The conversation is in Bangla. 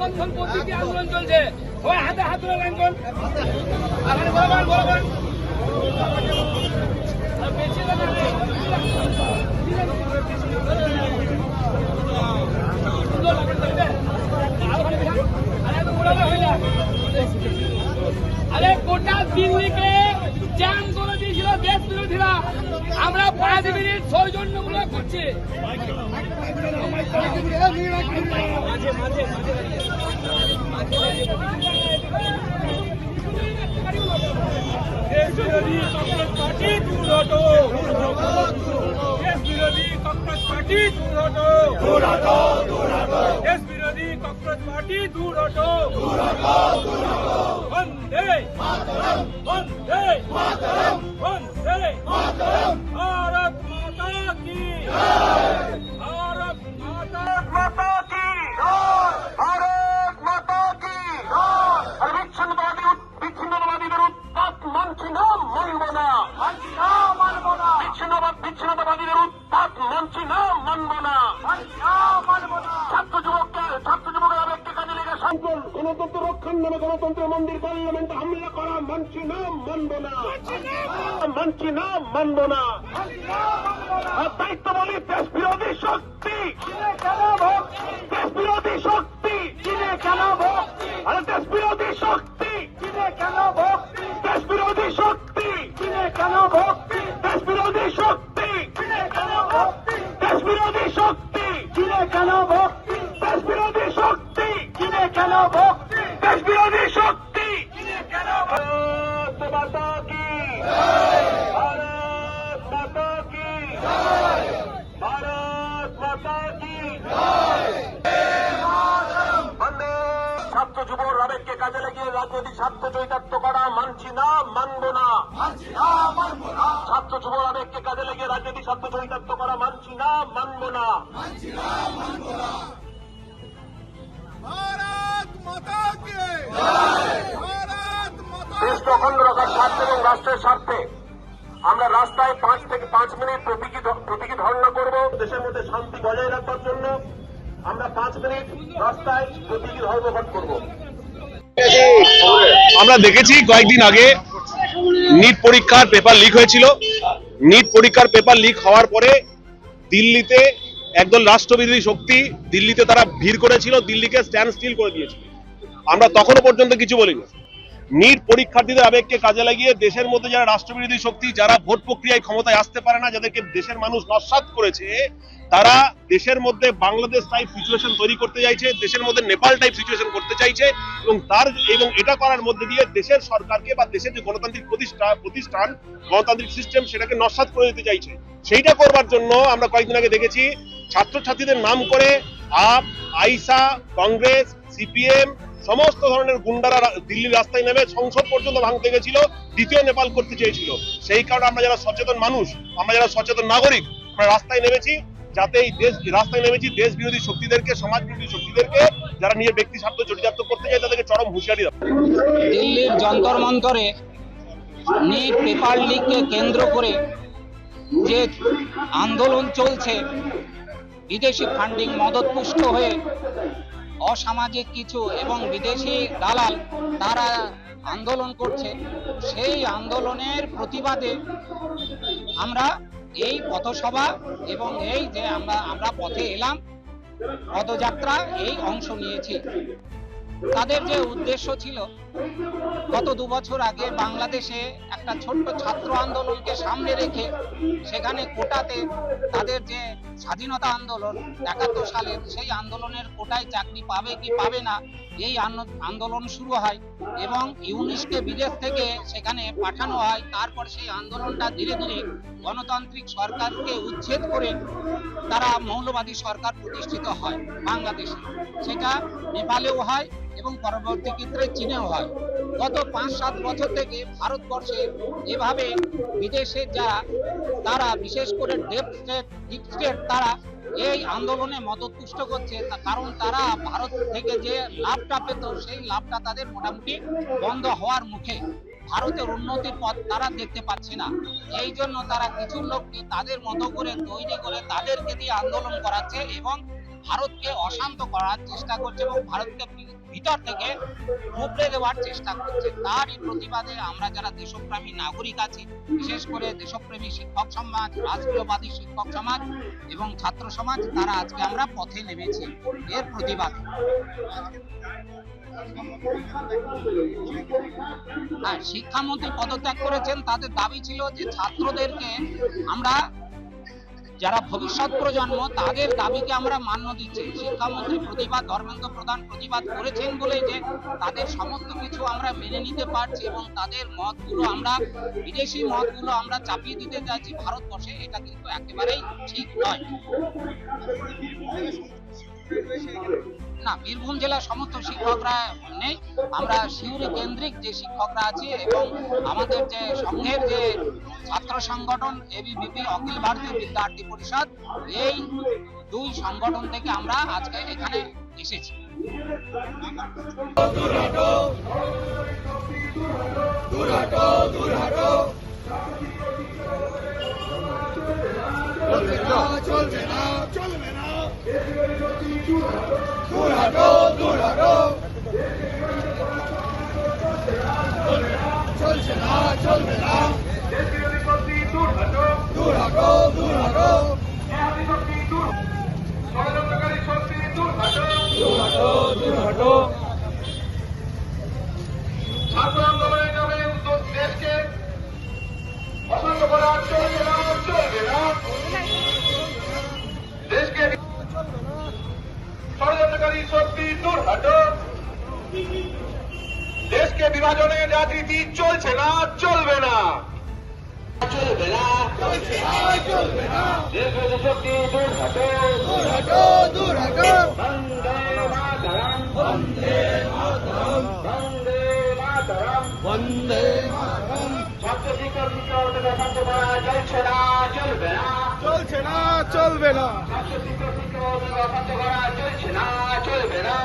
মানববন্ধন প্রতীকী আন্দোলন চলছে, সবাই হাতে হাত ধরে লাইন করুন। আগামী বরাবর বরাবর আরে গোটা দিল্লিকে জ্যাম করে দিয়েছিল দেশ বিরোধীরা। আমরা 5 মিনিট সৌজন্যমূলক করছি। দেশ বিরোধী কংগ্রেস পার্টি দূর হটো, দেশ বিরোধী কংগ্রেস পার্টি দূর হটো, দেশ বিরোধী কংগ্রেস পার্টি দূর হটো। বন্দে মাতরম, বন্দে মাতরম, বন্দে মাতরম। ভারত মাতা কি জয়, ভারত মাতা কি জয়, ভারত মাতা কি জয়। আর বিচ্ছিন্নতাবাদীদের উৎপাত মানছি না, মানব না, মানছি না, মানব না। বিচ্ছিন্নতাবাদীদের উৎপাত মানছি না, মানব না, মানছি না, মানব না। ছাত্র যুবকের আবেগকে কাজে লেগে সঞ্চল গণতন্ত্র রক্ষার নামে গণতন্ত্রের মন্দির পার্লামেন্টে হামলা করা মানছি না, মানব না, মানছি না, মানব না। আর দায়িত্ব বলি দেশ বিরোধী শক্তি, দেশ বিরোধী শক্তি, আরে দেশ বিরোধী শক্তি, দেশ বিরোধী শক্তি, দেশ বিরোধী শক্তি, দেশ বিরোধী শক্তি, দেশ বিরোধী শক্তি, দেশ বিরোধী শক্তি। ভারত মাতা কি ভারত মাতা কি ভারত মাতা কি বন্দে। ছাত্র যুবর আবেগকে কাজে লাগিয়ে রাজনৈতিক স্বার্থ চরিতার্থ করা মানছি না, মানব না, ছাত্র যুবর আবেগকে কাজে লাগিয়ে রাজনৈতিক স্বার্থ চরিতার্থ করা মানছি না, মানব না। भारत माता की जय, भारत माता। দেশ অখণ্ড রাখার স্বার্থে এবং রাষ্ট্রের স্বার্থে আমরা রাস্তায় 5 থেকে 5 মিনিট প্রতীকী ধর্ণা করব। দেশের মধ্যে শান্তি বজায় রাখবার জন্য আমরা 5 মিনিট রাস্তায় প্রতীকী ধর্মঘট করব। আমরা দেখেছি কয়েকদিন আগে নিট পরীক্ষার পেপার লিক হয়েছিল। নিট পরীক্ষার পেপার লিক হওয়ার পরে দিল্লিতে একদল রাষ্ট্রবিরোধী শক্তি দিল্লিতে তারা ভিড় করেছিল, দিল্লিকে স্ট্যান্ড স্টিল করে দিয়েছিল। আমরা তখনও পর্যন্ত কিছু বলিনি। নিট পরীক্ষার্থীদের আবেগকে কাজে লাগিয়ে দেশের মধ্যে যারা রাষ্ট্রবিরোধী শক্তি, যারা ভোট প্রক্রিয়ায় ক্ষমতায় আসতে পারে না, যাদেরকে দেশের মানুষ নস্যাৎ করেছে, তারা দেশের মধ্যে বাংলাদেশ টাইপ সিচুয়েশন তৈরি করতে চাইছে, দেশের মধ্যে নেপাল টাইপ সিচুয়েশন করতে চাইছে এবং এটা করার মধ্যে দিয়ে দেশের সরকারকে বা দেশের যে গণতান্ত্রিক প্রতিষ্ঠান গণতান্ত্রিক সিস্টেম সেটাকে নস্যাৎ করে দিতে চাইছে। সেইটা করবার জন্য আমরা কয়েকদিন আগে দেখেছি ছাত্রছাত্রীদের নাম করে আপ, আইসা, কংগ্রেস, সিপিএম সমস্ত ধরনের গুন্ডারা দিল্লির রাস্তায় নেমে সংসদ পর্যন্ত ভাঙতে গেছিল, দ্বিতীয় নেপাল করতে চেয়েছিল। সেই কারণে আমরা যারা সচেতন মানুষ, আমরা যারা সচেতন নাগরিক, আমরা রাস্তায় নেমেছি, যাতে এই রাস্তায় নেমেছি দেশ বিরোধী শক্তিদেরকে, সমাজ বিরোধী শক্তিদেরকে, যারা নিয়ে ব্যক্তি স্বার্থ চরিতার্থ করতে চায়, তাদেরকে চরম হুঁশিয়ারি দেওয়া। দিল্লির যন্তর মন্তরে নিট পেপার লিককে কেন্দ্র করে যে আন্দোলন চলছে, বিদেশি ফান্ডিং মদতপুষ্ট হয়ে অসামাজিক কিছু এবং বিদেশি দালাল তারা আন্দোলন করছে, সেই আন্দোলনের প্রতিবাদে আমরা এই পথসভা এবং এই যে আমরা পথে এলাম পদযাত্রা এই অংশ নিয়েছি। তাদের যে উদ্দেশ্য ছিল, গত 2 বছর আগে বাংলাদেশে একটা ছোট্ট ছাত্র আন্দোলনকে সামনে রেখে সেখানে কোটাতে তাদের যে স্বাধীনতা আন্দোলন 71 সালের, সেই আন্দোলনের কোটায় চাকরি পাবে কি পাবে না এই আন্দোলন শুরু হয় এবং ইউনিসকে বিদেশ থেকে সেখানে পাঠানো হয়। তারপর সেই আন্দোলনটা ধীরে ধীরে গণতান্ত্রিক সরকারকে উচ্ছেদ করে তারা মৌলবাদী সরকার প্রতিষ্ঠিত হয় বাংলাদেশে, সেটা নেপালেও হয় এবং পরবর্তী ক্ষেত্রে চীনেও হয়। গত 5-7 বছর থেকে ভারতবর্ষে এভাবে বিদেশে যারা তারা বিশেষ করে ডিপ স্টেট তারা এই আন্দোলনে মদতপুষ্ট করছে, কারণ তারা ভারত থেকে যে লাভটা পেত সেই লাভটা তাদের মোটামুটি বন্ধ হওয়ার মুখে। ভারতের উন্নতির পথ তারা দেখতে পাচ্ছে না, এই জন্য তারা কিছু লোককে তাদের মতো করে তৈরি করে তাদেরকে দিয়ে আন্দোলন করাচ্ছে এবং ভারতকে অশান্ত করার চেষ্টা করছে এবং ভারতকে ভিতর থেকে উপড়ে দেওয়ার চেষ্টা করছে। তারই প্রতিবাদে আমরা যারা দেশপ্রেমী নাগরিক আছি, বিশেষ করে দেশপ্রেমী শিক্ষক সমাজ, রাষ্ট্রবাদী শিক্ষক সমাজ এবং ছাত্র সমাজ, তারা আজকে আমরা পথে নেমেছি এর প্রতিবাদে। হ্যাঁ, শিক্ষামন্ত্রী পদত্যাগ করেছেন। তাদের দাবি ছিল যে ছাত্রদেরকে আমরা, যারা ভবিষ্যৎ প্রজন্ম, তাদের দাবিকে আমরা মান্য দিচ্ছি। শিক্ষামন্ত্রী প্রতিবাদ, ধর্মেন্দ্র প্রধান প্রতিবাদ করেছেন বলে যে তাদের সমস্ত কিছু আমরা মেনে নিতে পারছি এবং তাদের মতগুলো আমরা, বিদেশি মতগুলো আমরা চাপিয়ে দিতে চাইছি ভারতবর্ষে, এটা কিন্তু একেবারেই ঠিক নয়। না, বীরভূম জেলার সমস্ত শিক্ষকরা নেই। আমরা সিউড়ি কেন্দ্রিক যে শিক্ষকরা আছি এবং আমাদের যে সংঘের যে ছাত্র সংগঠন এবিভিপি, অখিল ভারতীয় বিদ্যার্থী পরিষদ, এই দুই সংগঠন থেকে আমরা আজকে এখানে এসেছি। চলবে না, চলবে না, দূর হাটো, দূর হাটো, চলছে না, চলবে না, দূর হাটো, দূর হাটো, দূর হাটো, দূর হাটো, দূর হাটো। ছাত্র আন্দোলনের নামে দেশকে অশান্ত করা চলবে না, চলবে না। দেশকে ষড়যন্ত্রকারী শক্তি দূর হাটো। দেশকে বিভাজনের রাজনীতি চলছে না, চলবে না, চলবে না, চলছে না, চলবে না, দেশ বিরোধী শক্তি দূর হাটো, দূর হাটো, দূর হাটো। বন্দে মাতরম, বন্দে মাতরম, বন্দে মাতরম। বন্দে মাতরম। ছাত্র শিক্ষক শিক্ষকদের অশান্ত করা চলছে না, চলবে না, চলছে না, চলবে না, ছাত্র শিক্ষক শিক্ষকদের অশান্ত করা চলছে না, চলবে না,